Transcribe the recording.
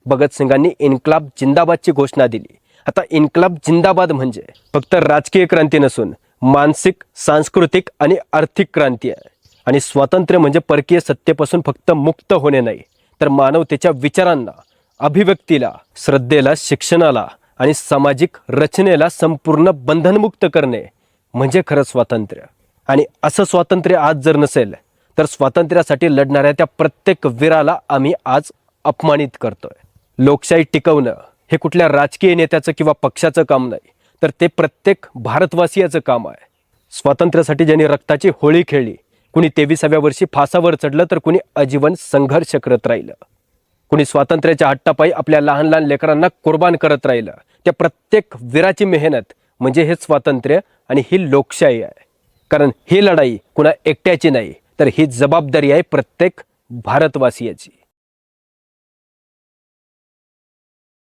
भगतसिंगांनी इन्कलाब जिंदाबादची घोषणा दिली। आता इन्कलाब जिंदाबाद म्हणजे फक्त राजकीय क्रांती नसून मानसिक, सांस्कृतिक आणि आर्थिक क्रांती आहे। आणि स्वातंत्र्य म्हणजे परकीय सत्तेपासून फक्त मुक्त होणे नाही, तर मानवतेच्या विचारांना, अभिव्यक्तीला, श्रद्धेला, शिक्षणाला आणि सामाजिक रचनेला संपूर्ण बंधनमुक्त करणे म्हणजे खरं स्वातंत्र्य। आणि असं स्वातंत्र्य आज जर नसेल तर स्वातंत्र्यासाठी लढणाऱ्या त्या प्रत्येक वीराला आम्ही आज अपमानित करतोय। लोकशाही टिकवणं हे कुठल्या राजकीय नेत्याचं किंवा पक्षाचं काम नाही, तर ते प्रत्येक भारतवासियाचं काम आहे। स्वातंत्र्यासाठी ज्यांनी रक्ताची होळी खेळली, कुणी 23व्या वर्षी फासावर चढलं, तर कुणी आजीवन संघर्ष करत राहिलं, कुणी स्वातंत्र्याच्या हट्टापायी आपल्या लहान लहान लेकरांना कुर्बान करत राहिलं। त्या प्रत्येक वीराची मेहनत म्हणजे हे स्वातंत्र्य आणि ही लोकशाही आहे। कारण ही लढाई कुणा एकट्याची नाही, तर ही जबाबदारी आहे प्रत्येक भारतवासियाची।